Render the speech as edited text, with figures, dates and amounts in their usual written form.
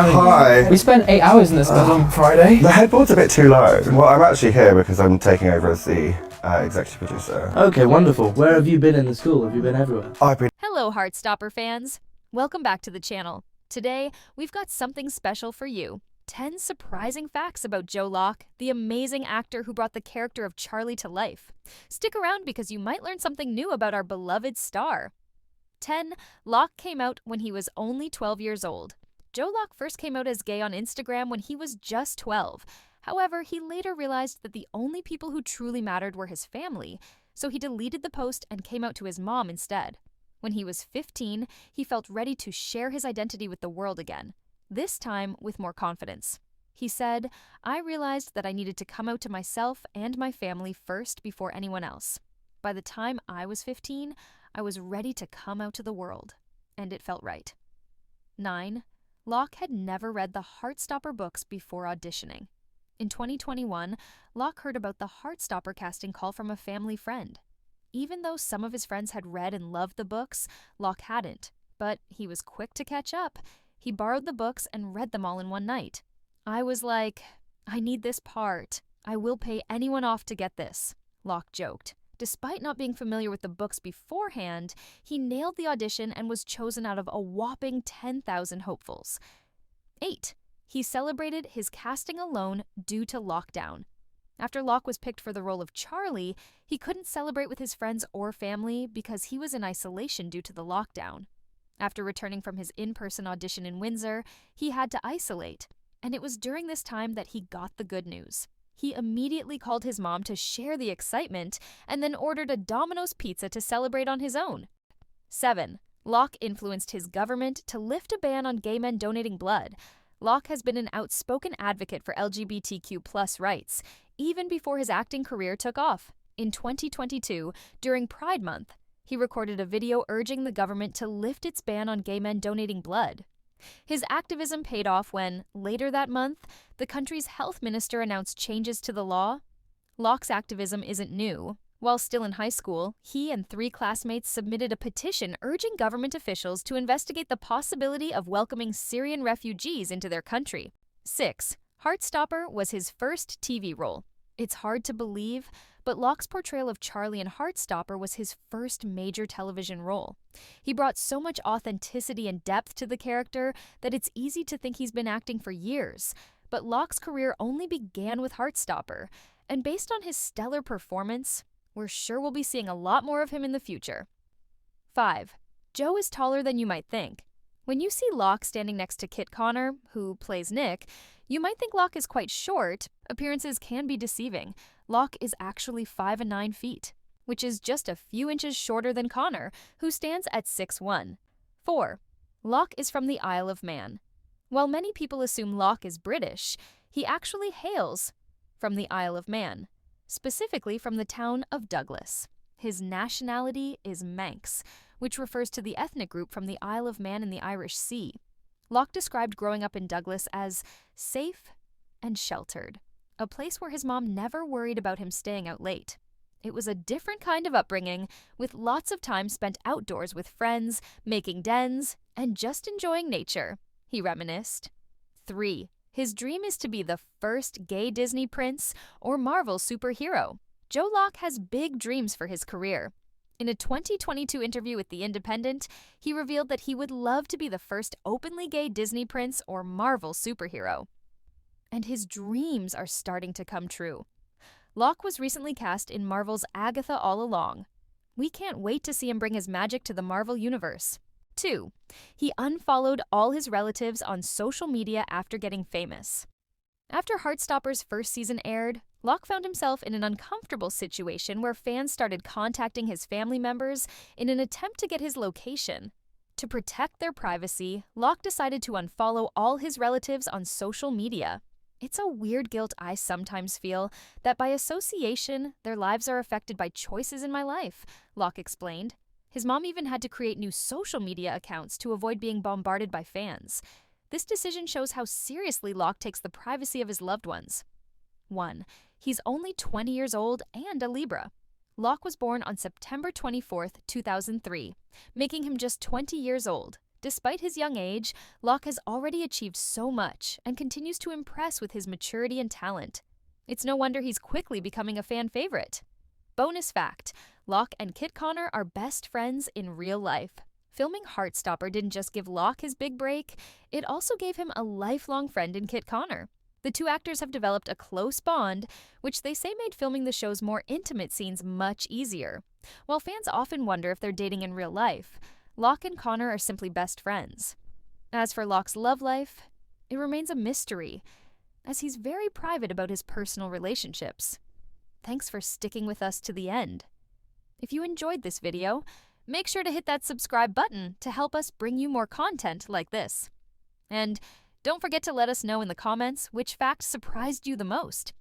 Hi. We spent 8 hours in this on Friday. The headboard's a bit too low. Well, I'm actually here because I'm taking over as the executive producer. Okay, wonderful. Where have you been in the school? Have you been everywhere? I've been... Hello, Heartstopper fans. Welcome back to the channel. Today, we've got something special for you. 10 surprising facts about Joe Locke, the amazing actor who brought the character of Charlie to life. Stick around because you might learn something new about our beloved star. 10. Locke came out when he was only 12 years old. Joe Locke first came out as gay on Instagram when he was just 12. However, he later realized that the only people who truly mattered were his family, so he deleted the post and came out to his mom instead. When he was 15, he felt ready to share his identity with the world again, this time with more confidence. He said, "I realized that I needed to come out to myself and my family first before anyone else. By the time I was 15, I was ready to come out to the world, and it felt right." 9. Locke had never read the Heartstopper books before auditioning. In 2021, Locke heard about the Heartstopper casting call from a family friend. Even though some of his friends had read and loved the books, Locke hadn't, but he was quick to catch up. He borrowed the books and read them all in one night. "I was like, I need this part. I will pay anyone off to get this," Locke joked. Despite not being familiar with the books beforehand, he nailed the audition and was chosen out of a whopping 10,000 hopefuls. 8. He celebrated his casting alone due to lockdown. After Locke was picked for the role of Charlie, he couldn't celebrate with his friends or family because he was in isolation due to the lockdown. After returning from his in-person audition in Windsor, he had to isolate, and it was during this time that he got the good news. He immediately called his mom to share the excitement and then ordered a Domino's pizza to celebrate on his own. 7. Locke influenced his government to lift a ban on gay men donating blood. Locke has been an outspoken advocate for LGBTQ+ rights, even before his acting career took off. In 2022, during Pride Month, he recorded a video urging the government to lift its ban on gay men donating blood. His activism paid off when, later that month, the country's health minister announced changes to the law. Locke's activism isn't new. While still in high school, he and 3 classmates submitted a petition urging government officials to investigate the possibility of welcoming Syrian refugees into their country. 6. Heartstopper was his first TV role. It's hard to believe, but Locke's portrayal of Charlie in Heartstopper was his first major television role. He brought so much authenticity and depth to the character that it's easy to think he's been acting for years. But Locke's career only began with Heartstopper, and based on his stellar performance, we're sure we'll be seeing a lot more of him in the future. 5. Joe is taller than you might think. When you see Locke standing next to Kit Connor, who plays Nick, you might think Locke is quite short. Appearances can be deceiving. Locke is actually 5 and 9 feet, which is just a few inches shorter than Connor, who stands at 6'1". 4. Locke is from the Isle of Man. While many people assume Locke is British, he actually hails from the Isle of Man, specifically from the town of Douglas. His nationality is Manx, which refers to the ethnic group from the Isle of Man in the Irish Sea. Locke described growing up in Douglas as safe and sheltered, a place where his mom never worried about him staying out late. It was a different kind of upbringing, with lots of time spent outdoors with friends, making dens, and just enjoying nature, he reminisced. 3. His dream is to be the first gay Disney prince or Marvel superhero. Joe Locke has big dreams for his career. In a 2022 interview with The Independent, he revealed that he would love to be the first openly gay Disney prince or Marvel superhero. And his dreams are starting to come true. Locke was recently cast in Marvel's Agatha All Along. We can't wait to see him bring his magic to the Marvel universe. 2. He unfollowed all his relatives on social media after getting famous. After Heartstopper's first season aired, Locke found himself in an uncomfortable situation where fans started contacting his family members in an attempt to get his location. To protect their privacy, Locke decided to unfollow all his relatives on social media. "It's a weird guilt I sometimes feel, that by association, their lives are affected by choices in my life," Locke explained. His mom even had to create new social media accounts to avoid being bombarded by fans. This decision shows how seriously Locke takes the privacy of his loved ones. 1. He's only 20 years old and a Libra. Locke was born on September 24, 2003, making him just 20 years old. Despite his young age, Locke has already achieved so much and continues to impress with his maturity and talent. It's no wonder he's quickly becoming a fan favorite. Bonus fact, Locke and Kit Connor are best friends in real life. Filming Heartstopper didn't just give Locke his big break, it also gave him a lifelong friend in Kit Connor. The two actors have developed a close bond, which they say made filming the show's more intimate scenes much easier. While fans often wonder if they're dating in real life, Locke and Connor are simply best friends. As for Locke's love life, it remains a mystery, as he's very private about his personal relationships. Thanks for sticking with us to the end. If you enjoyed this video, make sure to hit that subscribe button to help us bring you more content like this. And don't forget to let us know in the comments which fact surprised you the most.